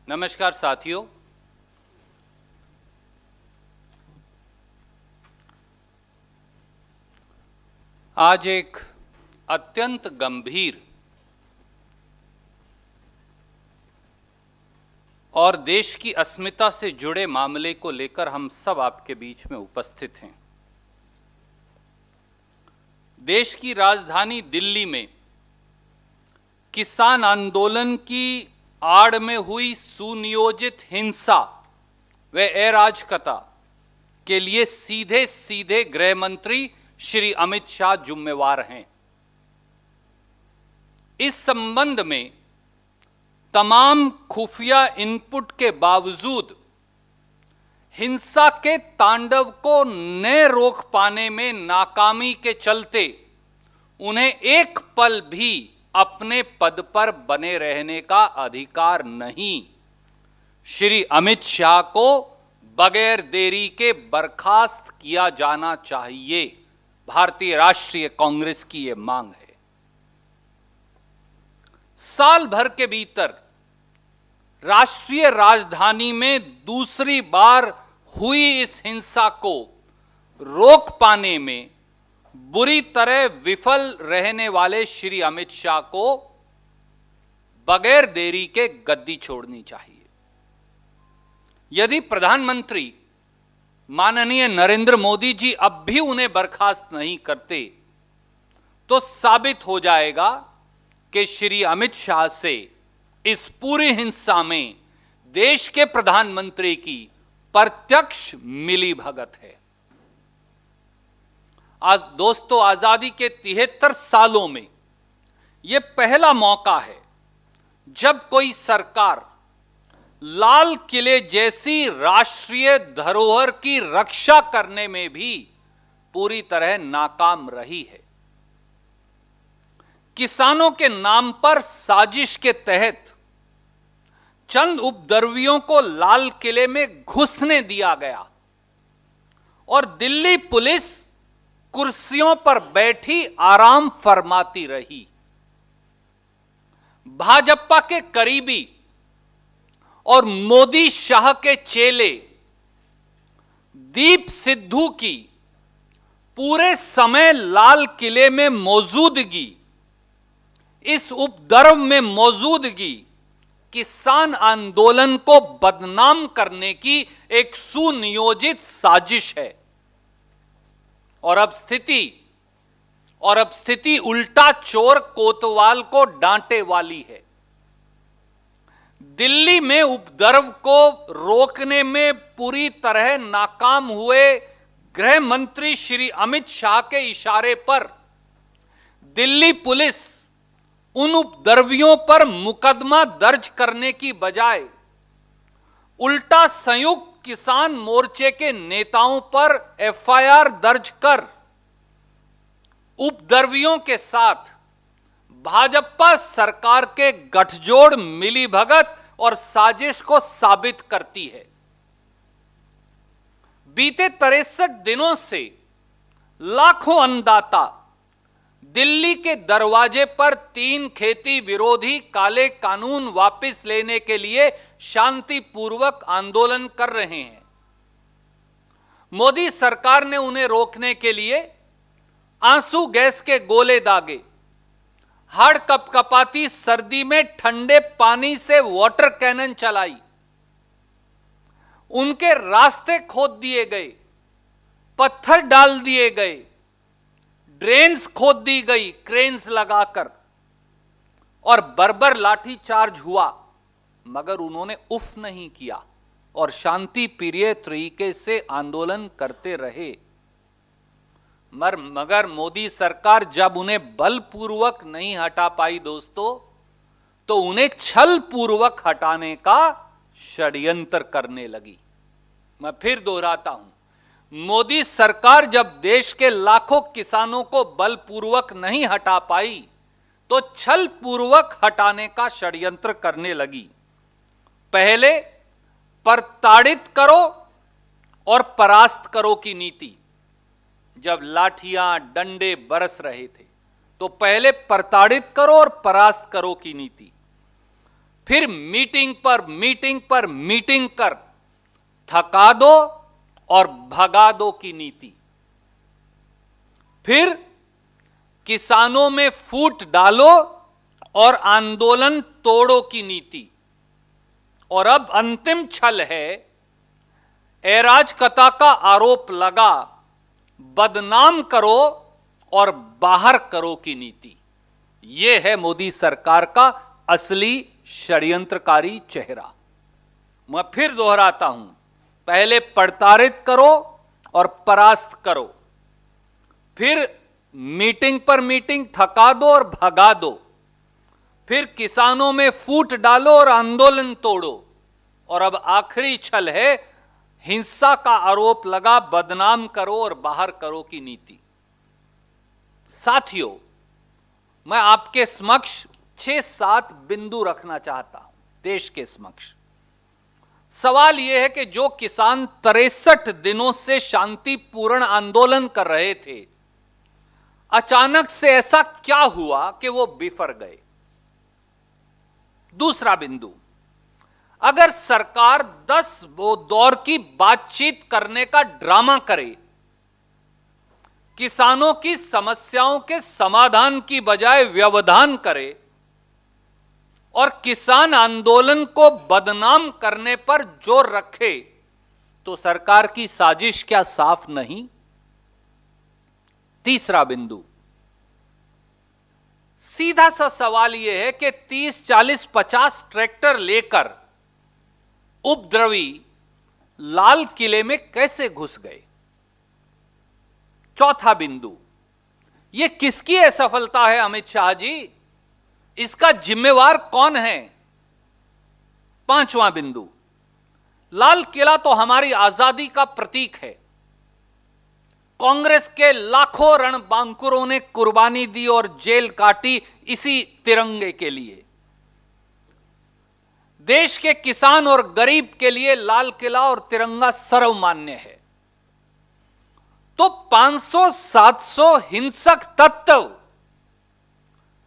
नमस्कार साथियों, आज एक अत्यंत गंभीर और देश की अस्मिता से जुड़े मामले को लेकर हम सब आपके बीच में उपस्थित हैं। देश की राजधानी दिल्ली में किसान आंदोलन की आड़ में हुई सुनियोजित हिंसा व अराजकता के लिए सीधे सीधे गृह मंत्री श्री अमित शाह जिम्मेवार हैं। इस संबंध में तमाम खुफिया इनपुट के बावजूद हिंसा के तांडव को न रोक पाने में नाकामी के चलते उन्हें एक पल भी अपने पद पर बने रहने का अधिकार नहीं। श्री अमित शाह को बगैर देरी के बर्खास्त किया जाना चाहिए। भारतीय राष्ट्रीय कांग्रेस की यह मांग है। साल भर के भीतर राष्ट्रीय राजधानी में दूसरी बार हुई इस हिंसा को रोक पाने में बुरी तरह विफल रहने वाले श्री अमित शाह को बगैर देरी के गद्दी छोड़नी चाहिए। यदि प्रधानमंत्री माननीय नरेंद्र मोदी जी अब भी उन्हें बर्खास्त नहीं करते तो साबित हो जाएगा कि श्री अमित शाह से इस पूरी हिंसा में देश के प्रधानमंत्री की प्रत्यक्ष मिलीभगत है। आज दोस्तों, आजादी के 73 सालों में यह पहला मौका है जब कोई सरकार लाल किले जैसी राष्ट्रीय धरोहर की रक्षा करने में भी पूरी तरह नाकाम रही है। किसानों के नाम पर साजिश के तहत चंद उपद्रवियों को लाल किले में घुसने दिया गया और दिल्ली पुलिस कुर्सियों पर बैठी आराम फरमाती रही। भाजपा के करीबी और मोदी शाह के चेले दीप सिद्धू की पूरे समय लाल किले में मौजूदगी, इस उपद्रव में मौजूदगी किसान आंदोलन को बदनाम करने की एक सुनियोजित साजिश है। और अब स्थिति उल्टा चोर कोतवाल को डांटे वाली है। दिल्ली में उपद्रव को रोकने में पूरी तरह नाकाम हुए गृह मंत्री श्री अमित शाह के इशारे पर दिल्ली पुलिस उन उपद्रवियों पर मुकदमा दर्ज करने की बजाय उल्टा संयुक्त किसान मोर्चे के नेताओं पर एफआईआर दर्ज कर उपद्रवियों के साथ भाजपा सरकार के गठजोड़, मिलीभगत और साजिश को साबित करती है। बीते 63 दिनों से लाखों अन्नदाता दिल्ली के दरवाजे पर 3 खेती विरोधी काले कानून वापस लेने के लिए शांतिपूर्वक आंदोलन कर रहे हैं। मोदी सरकार ने उन्हें रोकने के लिए आंसू गैस के गोले दागे, हड़ कपकपाती सर्दी में ठंडे पानी से वाटर कैनन चलाई, उनके रास्ते खोद दिए गए, पत्थर डाल दिए गए, ड्रेन्स खोद दी गई क्रेन्स लगाकर और बर्बर लाठी चार्ज हुआ, मगर उन्होंने उफ नहीं किया और शांति प्रिय तरीके से आंदोलन करते रहे। मगर मोदी सरकार जब उन्हें बलपूर्वक नहीं हटा पाई दोस्तों, तो उन्हें छल पूर्वक हटाने का षड्यंत्र करने लगी। मैं फिर दोहराता हूं, मोदी सरकार जब देश के लाखों किसानों को बलपूर्वक नहीं हटा पाई तो छल पूर्वक हटाने का षड्यंत्र करने लगी। पहले प्रताड़ित करो और परास्त करो की नीति, जब लाठियां डंडे बरस रहे थे तो पहले प्रताड़ित करो और परास्त करो की नीति। फिर मीटिंग पर मीटिंग पर मीटिंग कर थका दो और भगा दो की नीति, फिर किसानों में फूट डालो और आंदोलन तोड़ो की नीति, और अब अंतिम छल है अराजकता का आरोप लगा बदनाम करो और बाहर करो की नीति। यह है मोदी सरकार का असली षड्यंत्रकारी चेहरा। मैं फिर दोहराता हूं, पहले प्रताड़ित करो और परास्त करो, फिर मीटिंग पर मीटिंग थका दो और भगा दो, फिर किसानों में फूट डालो और आंदोलन तोड़ो, और अब आखिरी छल है हिंसा का आरोप लगा बदनाम करो और बाहर करो की नीति। साथियों, मैं आपके समक्ष 6-7 बिंदु रखना चाहता हूं देश के समक्ष। सवाल यह है कि जो किसान 63 दिनों से शांतिपूर्ण आंदोलन कर रहे थे, अचानक से ऐसा क्या हुआ कि वो बिफर गए। दूसरा बिंदु, अगर सरकार 10 दौर की बातचीत करने का ड्रामा करे, किसानों की समस्याओं के समाधान की बजाय व्यवधान करे और किसान आंदोलन को बदनाम करने पर जोर रखे, तो सरकार की साजिश क्या साफ नहीं। तीसरा बिंदु, सीधा सा सवाल यह है कि 30, 40, 50 ट्रैक्टर लेकर उपद्रवी लाल किले में कैसे घुस गए। चौथा बिंदु, यह किसकी असफलता है अमित शाह जी, इसका जिम्मेवार कौन है। पांचवां बिंदु, लाल किला तो हमारी आजादी का प्रतीक है, कांग्रेस के लाखों रणबांकुरों ने कुर्बानी दी और जेल काटी इसी तिरंगे के लिए। देश के किसान और गरीब के लिए लाल किला और तिरंगा सर्वमान्य है। तो 500-700 हिंसक तत्व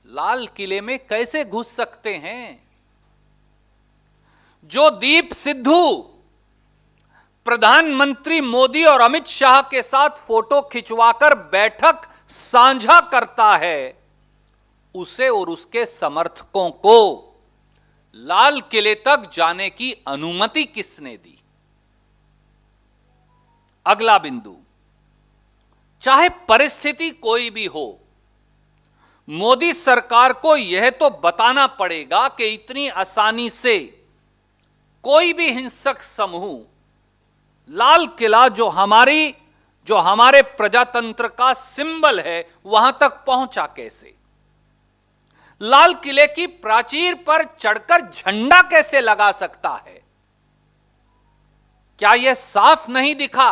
लाल किले में कैसे घुस सकते हैं। जो दीप सिद्धू प्रधानमंत्री मोदी और अमित शाह के साथ फोटो खिंचवाकर बैठक साझा करता है, उसे और उसके समर्थकों को लाल किले तक जाने की अनुमति किसने दी। अगला बिंदु, चाहे परिस्थिति कोई भी हो, मोदी सरकार को यह तो बताना पड़ेगा कि इतनी आसानी से कोई भी हिंसक समूह लाल किला जो हमारे प्रजातंत्र का सिंबल है, वहां तक पहुंचा कैसे। लाल किले की प्राचीर पर चढ़कर झंडा कैसे लगा सकता है। क्या यह साफ नहीं दिखा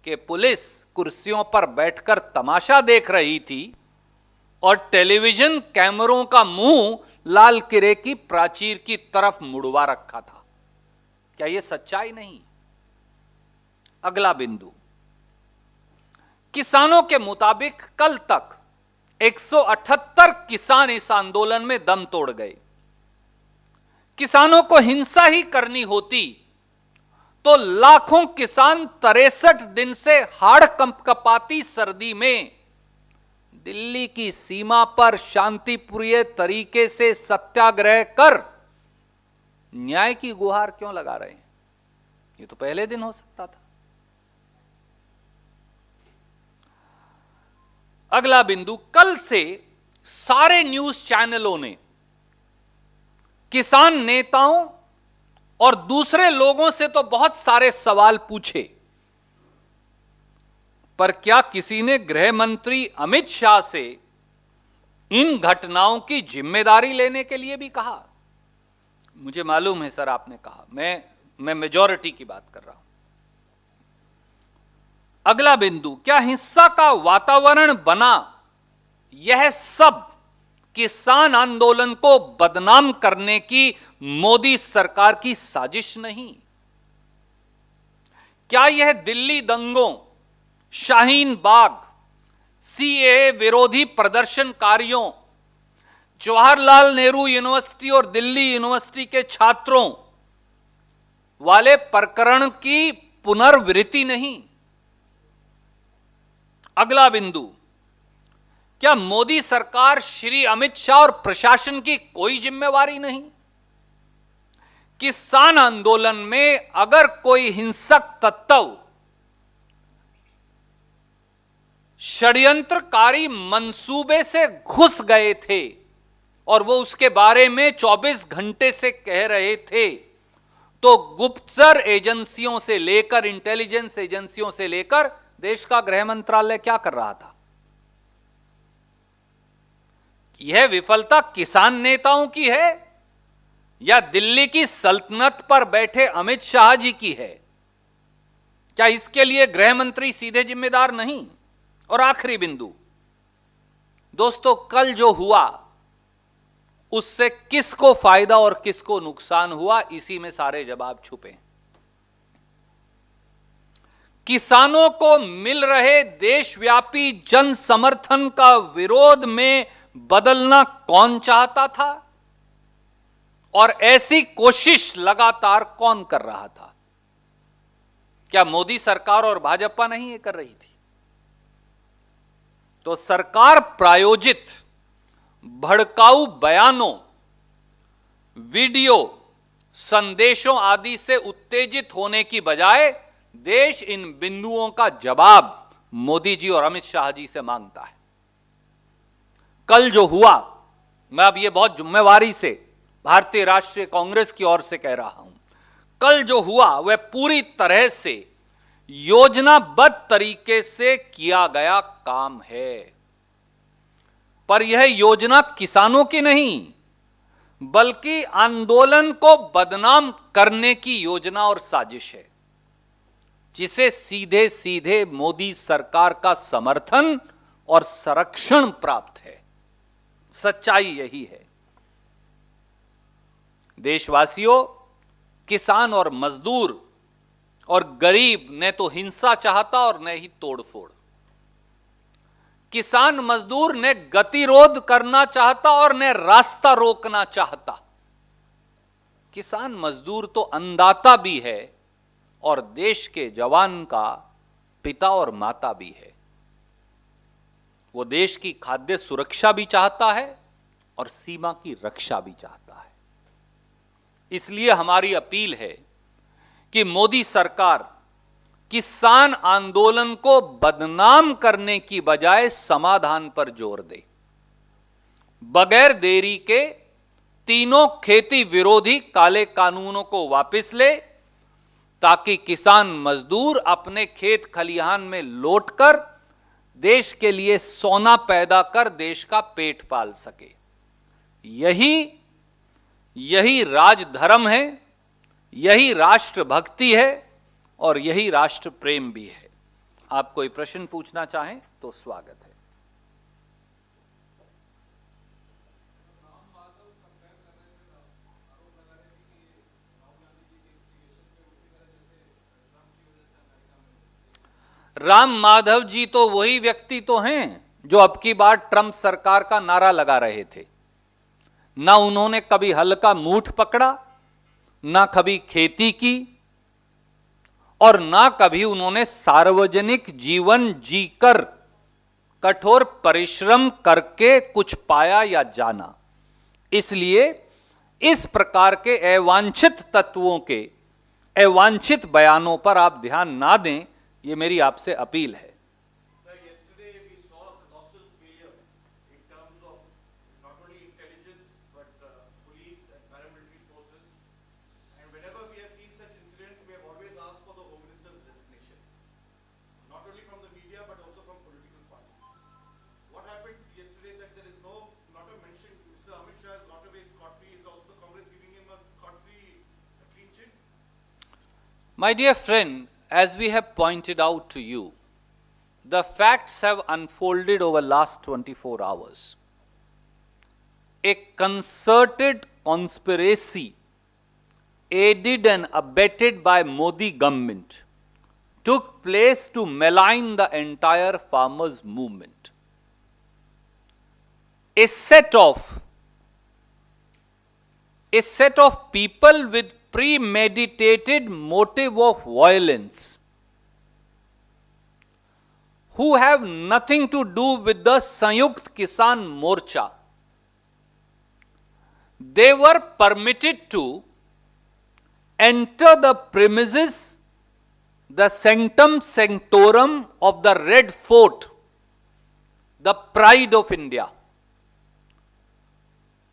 कि पुलिस कुर्सियों पर बैठकर तमाशा देख रही थी और टेलीविजन कैमरों का मुंह लाल किले की प्राचीर की तरफ मुड़वा रखा था। क्या यह सच्चाई नहीं। अगला बिंदु, किसानों के मुताबिक कल तक 178 किसान इस आंदोलन में दम तोड़ गए। किसानों को हिंसा ही करनी होती तो लाखों किसान 63 दिन से हाड़ कंपकपाती सर्दी में दिल्ली की सीमा पर शांतिपूर्ण तरीके से सत्याग्रह कर न्याय की गुहार क्यों लगा रहे हैं। ये तो पहले दिन हो सकता था। अगला बिंदु, कल से सारे न्यूज चैनलों ने किसान नेताओं और दूसरे लोगों से तो बहुत सारे सवाल पूछे, पर क्या किसी ने गृह मंत्री अमित शाह से इन घटनाओं की जिम्मेदारी लेने के लिए भी कहा। मुझे मालूम है सर, आपने कहा, मैं मेजॉरिटी की बात कर रहा हूं। अगला बिंदु, क्या हिंसा का वातावरण बना यह सब किसान आंदोलन को बदनाम करने की मोदी सरकार की साजिश नहीं। क्या यह दिल्ली दंगों, शाहीन बाग, सीएए विरोधी प्रदर्शनकारियों जवाहरलाल नेहरू यूनिवर्सिटी और दिल्ली यूनिवर्सिटी के छात्रों वाले प्रकरण की पुनर्वृत्ति नहीं। अगला बिंदु, क्या मोदी सरकार, श्री अमित शाह और प्रशासन की कोई जिम्मेवारी नहीं? किसान आंदोलन में अगर कोई हिंसक तत्व षड्यंत्रकारी मंसूबे से घुस गए थे और वो उसके बारे में 24 घंटे से कह रहे थे, तो गुप्तचर एजेंसियों से लेकर, इंटेलिजेंस एजेंसियों से लेकर देश का गृह मंत्रालय क्या कर रहा था? यह विफलता किसान नेताओं की है या दिल्ली की सल्तनत पर बैठे अमित शाह जी की है? क्या इसके लिए गृह मंत्री सीधे जिम्मेदार नहीं? और आखिरी बिंदु, दोस्तों, कल जो हुआ उससे किसको फायदा और किसको नुकसान हुआ, इसी में सारे जवाब छुपे। किसानों को मिल रहे देशव्यापी जन समर्थन का विरोध में बदलना कौन चाहता था और ऐसी कोशिश लगातार कौन कर रहा था? क्या मोदी सरकार और भाजपा नहीं ये कर रही थी? तो सरकार प्रायोजित भड़काऊ बयानों, वीडियो, संदेशों आदि से उत्तेजित होने की बजाय देश इन बिंदुओं का जवाब मोदी जी और अमित शाह जी से मांगता है। कल जो हुआ, मैं अब ये बहुत जिम्मेवारी से भारतीय राष्ट्रीय कांग्रेस की ओर से कह रहा हूं, कल जो हुआ वह पूरी तरह से योजनाबद्ध तरीके से किया गया काम है। पर यह योजना किसानों की नहीं, बल्कि आंदोलन को बदनाम करने की योजना और साजिश है, जिसे सीधे सीधे मोदी सरकार का समर्थन और संरक्षण प्राप्त है। सच्चाई यही है। देशवासियों, किसान और मजदूर और गरीब ने तो हिंसा चाहता और न ही तोड़फोड़। किसान मजदूर ने गतिरोध करना चाहता और न रास्ता रोकना चाहता। किसान मजदूर तो अन्नदाता भी है और देश के जवान का पिता और माता भी है। वो देश की खाद्य सुरक्षा भी चाहता है और सीमा की रक्षा भी चाहता है। इसलिए हमारी अपील है कि मोदी सरकार किसान आंदोलन को बदनाम करने की बजाय समाधान पर जोर दे। बगैर देरी के तीनों खेती विरोधी काले कानूनों को वापस ले, ताकि किसान मजदूर अपने खेत खलिहान में लौटकर देश के लिए सोना पैदा कर देश का पेट पाल सके। यही राजधर्म है, यही राष्ट्रभक्ति है और यही राष्ट्र प्रेम भी है। आप कोई प्रश्न पूछना चाहें तो स्वागत है। राम माधव जी तो वही व्यक्ति तो हैं जो अब की बार ट्रंप सरकार का नारा लगा रहे थे। ना उन्होंने कभी हल का मूठ पकड़ा, ना कभी खेती की और ना कभी उन्होंने सार्वजनिक जीवन जीकर कठोर परिश्रम करके कुछ पाया या जाना। इसलिए इस प्रकार के अवांछित तत्वों के अवांछित बयानों पर आप ध्यान ना दें, ये मेरी आपसे अपील है। My dear friend, as we have pointed out to you, the facts have unfolded over last 24 hours. A concerted conspiracy aided and abetted by Modi government took place to malign the entire farmers movement. A set of a set of people with premeditated motive of violence who have nothing to do with the Sanyukt Kisan Morcha. They were permitted to enter the premises, the sanctum sanctorum of the Red Fort, the pride of India,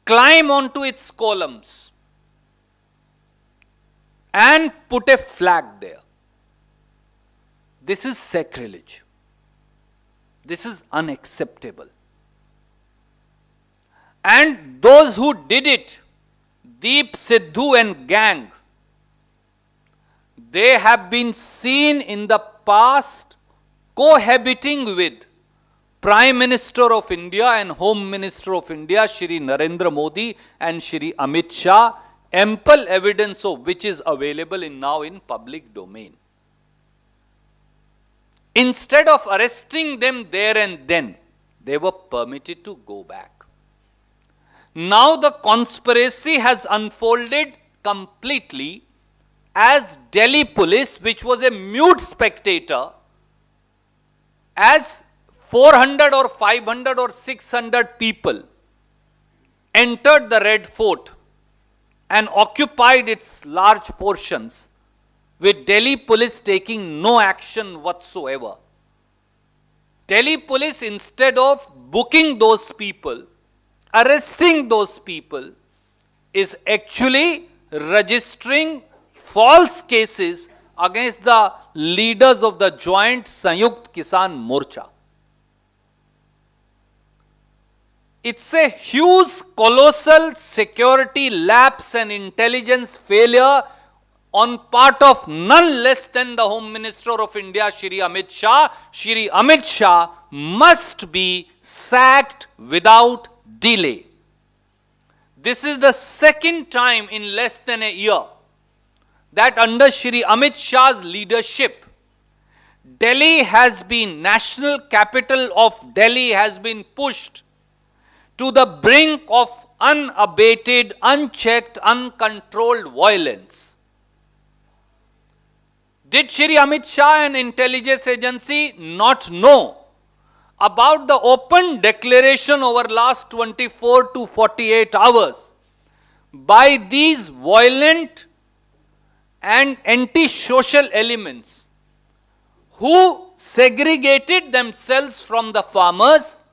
climb onto its columns and put a flag there. This is sacrilege. This is unacceptable. And those who did it, Deep Sidhu and gang, they have been seen in the past cohabiting with Prime Minister of India and Home Minister of India, Shri Narendra Modi and Shri Amit Shah, ample evidence of which is available now in public domain. Instead of arresting them there and then, they were permitted to go back. Now the conspiracy has unfolded completely as Delhi police, which was a mute spectator, as 400 or 500 or 600 people entered the Red Fort and occupied its large portions, with Delhi police taking no action whatsoever. Delhi police, instead of booking those people, arresting those people, is actually registering false cases against the leaders of the joint Sanyukt Kisan Morcha. It's a huge, colossal security lapse and intelligence failure on part of none less than the Home Minister of India, Shri Amit Shah. Shri Amit Shah must be sacked without delay. This is the second time in less than a year that under Shri Amit Shah's leadership, Delhi has been, national capital of Delhi has been pushed to the brink of unabated, unchecked, uncontrolled violence. Did Shri Amit Shah and intelligence agency not know about the open declaration over last 24 to 48 hours by these violent and anti-social elements who segregated themselves from the farmers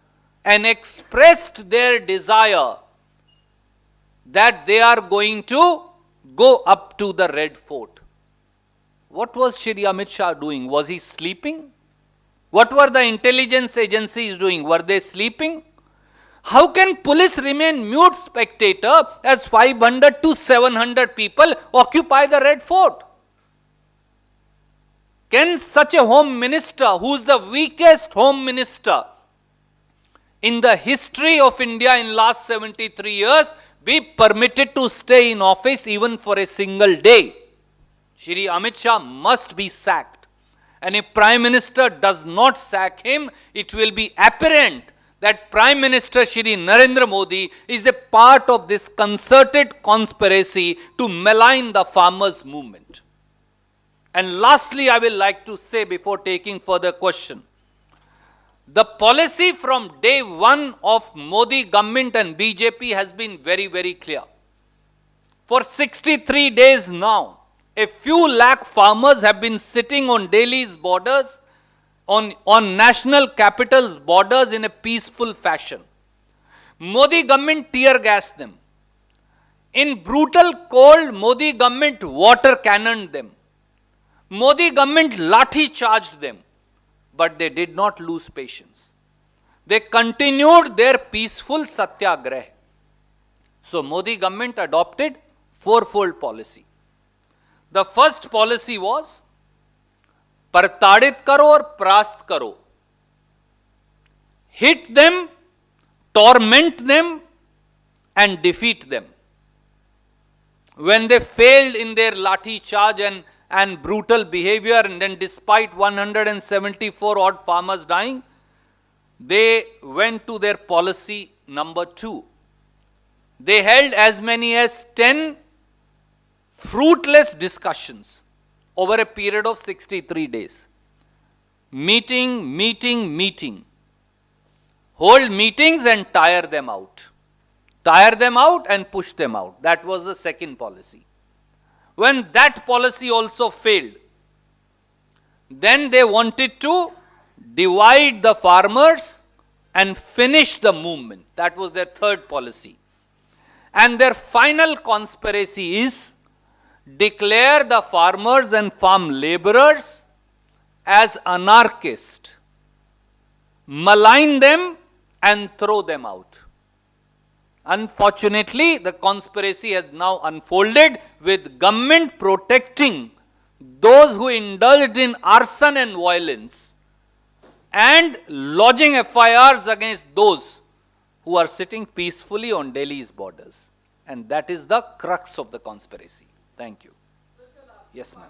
and expressed their desire that they are going to go up to the Red Fort? What was Shri Amit Shah doing? Was he sleeping? What were the intelligence agencies doing? Were they sleeping? How can police remain mute spectator as 500 to 700 people occupy the Red Fort? Can such a home minister, who is the weakest home minister in the history of India in last 73 years, be permitted to stay in office even for a single day? Shri Amit Shah must be sacked. And if Prime Minister does not sack him, it will be apparent that Prime Minister Shri Narendra Modi is a part of this concerted conspiracy to malign the farmers' movement. And lastly, I will like to say before taking further question, the policy from day one of Modi government and BJP has been very, very clear. For 63 days now, a few lakh farmers have been sitting on Delhi's borders, on national capital's borders in a peaceful fashion. Modi government tear gassed them. In brutal cold, Modi government water cannoned them. Modi government lathi charged them. But they did not lose patience. They continued their peaceful satyagrah. So Modi government adopted fourfold policy. The first policy was प्रताड़ित करो और परास्त करो. Hit them, torment them, and defeat them. When they failed in their lathi charge and brutal behavior, and then despite 174 odd farmers dying, they went to their policy number 2. they held as many as 10 fruitless discussions over a period of 63 days. Meeting. Hold meetings and tire them out. Tire them out and push them out. That was the second policy. When that policy also failed, then they wanted to divide the farmers and finish the movement. That was their third policy. And their final conspiracy is declare the farmers and farm laborers as anarchists, malign them and throw them out. Unfortunately, the conspiracy has now unfolded with government protecting those who indulged in arson and violence and lodging FIRs against those who are sitting peacefully on Delhi's borders. And that is the crux of the conspiracy. Thank you. Yes, ma'am.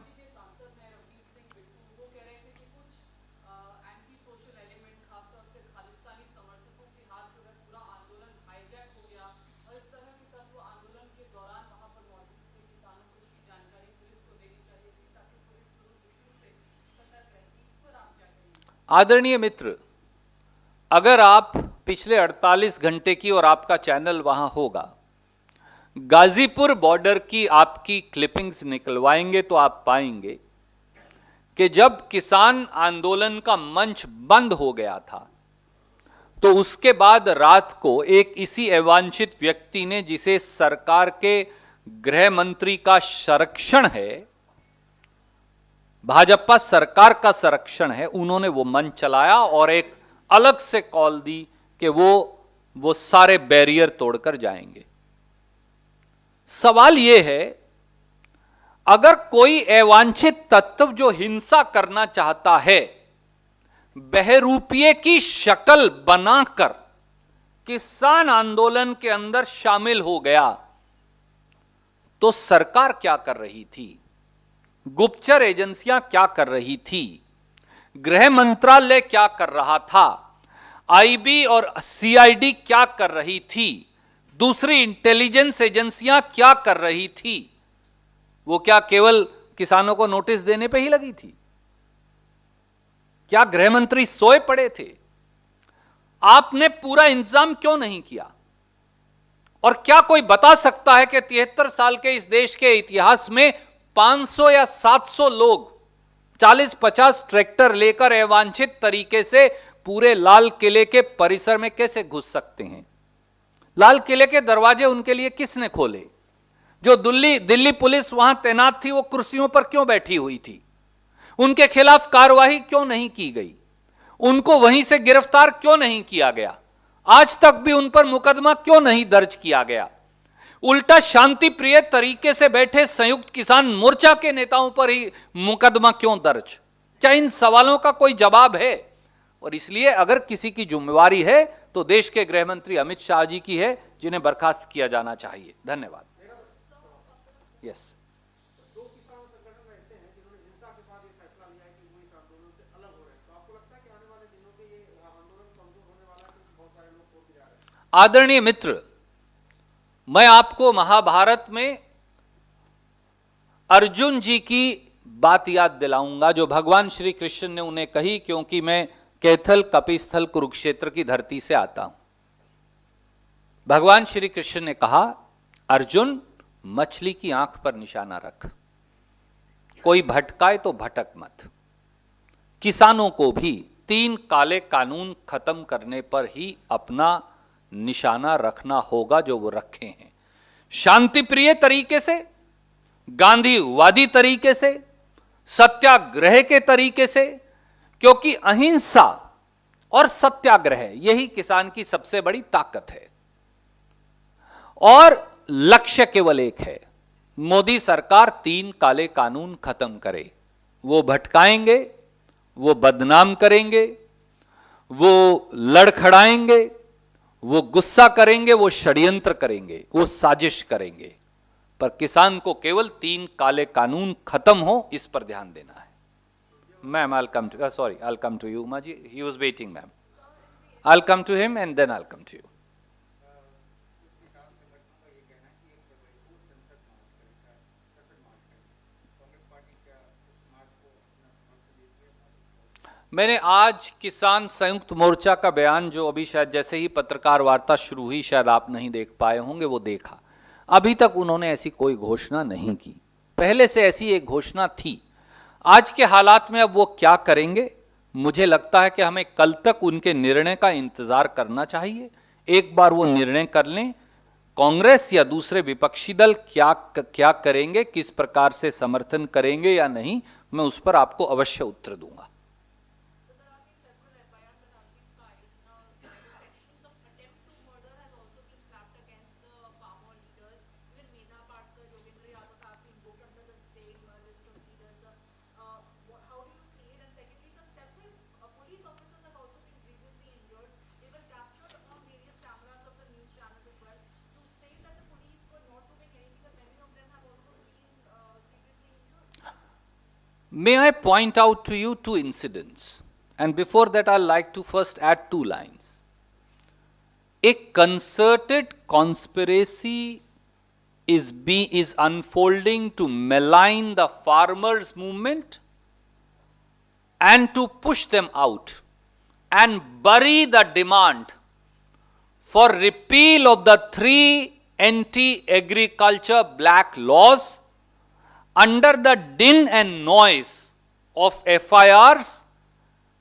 आदरणीय मित्र, अगर आप पिछले 48 घंटे की, और आपका channel वहां होगा, गाजीपुर बॉर्डर की आपकी क्लिपिंग्स निकलवाएंगे तो आप पाएंगे कि जब किसान आंदोलन का मंच बंद हो गया था तो उसके बाद रात को एक इसी अवांछित व्यक्ति ने, जिसे सरकार के गृह मंत्री का संरक्षण है, भाजपा सरकार का संरक्षण है, उन्होंने वो मंच चलाया और एक अलग से कॉल दी कि वो सारे बैरियर तोड़कर जाएंगे। सवाल यह है, अगर कोई अवांछित तत्व जो हिंसा करना चाहता है बहरूपिये की शक्ल बनाकर किसान आंदोलन के अंदर शामिल हो गया, तो सरकार क्या कर रही थी, गुप्तचर एजेंसियां क्या कर रही थी, गृह मंत्रालय क्या कर रहा था, आईबी और सीआईडी क्या कर रही थी, दूसरी इंटेलिजेंस एजेंसियां क्या कर रही थी? वो क्या केवल किसानों को नोटिस देने पे ही लगी थी? क्या गृह मंत्री सोए पड़े थे? आपने पूरा इंतजाम क्यों नहीं किया? और क्या कोई बता सकता है कि 73 साल के इस देश के इतिहास में 500 या 700 लोग 40-50 ट्रैक्टर लेकर अवांछित तरीके से पूरे लाल किले के परिसर में कैसे घुस सकते हैं? लाल किले के दरवाजे उनके लिए किसने खोले? जो दिल्ली पुलिस वहां तैनात थी वो कुर्सियों पर क्यों बैठी हुई थी? उनके खिलाफ कार्रवाई क्यों नहीं की गई? उनको वहीं से गिरफ्तार क्यों नहीं किया गया? आज तक भी उन पर मुकदमा क्यों नहीं दर्ज किया गया? उल्टा शांति प्रिय तरीके से बैठे संयुक्त किसान मोर्चा के नेताओं पर ही मुकदमा क्यों दर्ज? क्या इन सवालों का कोई जवाब है? और इसलिए अगर किसी की जिम्मेवारी है तो देश के गृह मंत्री अमित शाह जी की है, जिन्हें बर्खास्त किया जाना चाहिए। धन्यवाद। यस। दो किसान संगठन ऐसे हैं जिन्होंने हिंसा के बाद ये फैसला लिया है कि वो इस आंदोलन से अलग हो रहे हैं, तो आपको लगता है कि आने वाले दिनों में ये आंदोलन कमजोर होने वाला है क्योंकि बहुत सारे लोग खोते जा रहे हैं? आदरणीय मित्र, मैं आपको महाभारत में अर्जुन जी की बात याद दिलाऊंगा जो भगवान श्री कृष्ण ने उन्हें कही, क्योंकि मैं कैथल कपिस्थल कुरुक्षेत्र की धरती से आता हूं। भगवान श्री कृष्ण ने कहा, अर्जुन मछली की आंख पर निशाना रख, कोई भटकाए तो भटक मत। किसानों को भी 3 काले कानून खत्म करने पर ही अपना निशाना रखना होगा जो वो रखे हैं, शांति प्रिय तरीके से, गांधीवादी तरीके से, सत्याग्रह के तरीके से, क्योंकि अहिंसा और सत्याग्रह यही किसान की सबसे बड़ी ताकत है। और लक्ष्य केवल एक है, मोदी सरकार 3 काले कानून खत्म करे। वो भटकाएंगे, वो बदनाम करेंगे, वो लड़खड़ाएंगे, वो गुस्सा करेंगे, वो षड्यंत्र करेंगे, वो साजिश करेंगे, पर किसान को केवल 3 काले कानून खत्म हो, इस पर ध्यान देना है। Ma'am, I'll come to, sorry, I'll come to you, Uma ji. He was waiting, ma'am. I'll come to him and then I'll come to you. मैंने आज किसान संयुक्त मोर्चा का बयान जो अभी शायद जैसे ही पत्रकार वार्ता शुरू हुई, शायद आप नहीं देख पाए होंगे, वो देखा। अभी तक उन्होंने ऐसी कोई घोषणा नहीं की। पहले से ऐसी एक घोषणा थी। आज के हालात में अब वो क्या करेंगे, मुझे लगता है कि हमें कल तक उनके निर्णय का इंतजार करना चाहिए। एक बार वो निर्णय कर लें, कांग्रेस या दूसरे विपक्षी दल क्या करेंगे, किस प्रकार से समर्थन करेंगे या नहीं, मैं उस पर आपको अवश्य उत्तर दूंगा। May I point out to you two incidents? And before that, I'd like to first add two lines. A concerted conspiracy is unfolding to malign the farmers' movement and to push them out and bury the demand for repeal of the 3 anti-agriculture black laws under the din and noise of FIRs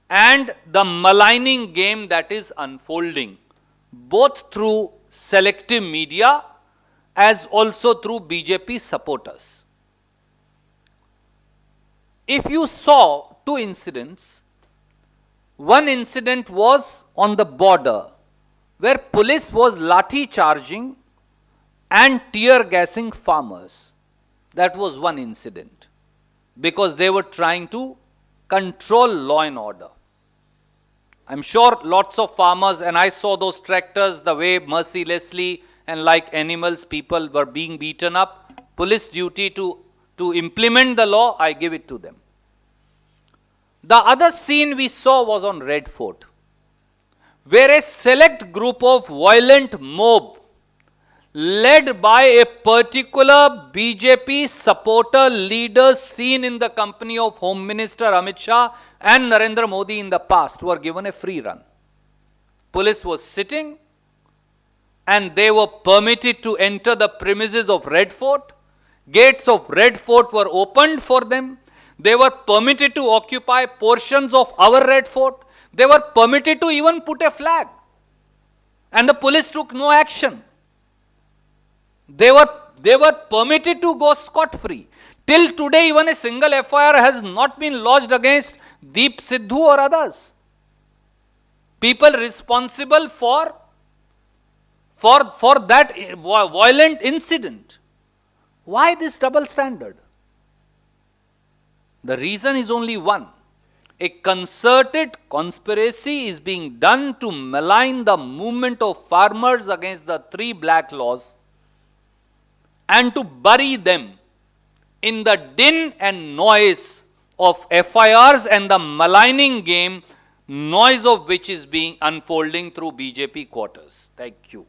and the maligning game that is unfolding, both through selective media as also through BJP supporters. If you saw two incidents, one incident was on the border where police was lathi charging and tear gassing farmers. That was one incident because they were trying to control law and order. I'm sure lots of farmers, and I saw those tractors, the way mercilessly and like animals people were being beaten up. Police duty to implement the law, I give it to them. The other scene we saw was on Red Fort, where a select group of violent mob led by a particular BJP supporter leader seen in the company of Home Minister Amit Shah and Narendra Modi in the past were given a free run. Police was sitting and they were permitted to enter the premises of Red Fort. Gates of Red Fort were opened for them. They were permitted to occupy portions of our Red Fort. They were permitted to even put a flag. And the police took no action. They were permitted to go scot-free. Till today, even a single FIR has not been lodged against Deep Sidhu or others. People responsible for that violent incident. Why this double standard? The reason is only one. A concerted conspiracy is being done to malign the movement of farmers against the 3 black laws and to bury them in the din and noise of FIRs and the maligning game, noise of which is being unfolding through BJP quarters. Thank you.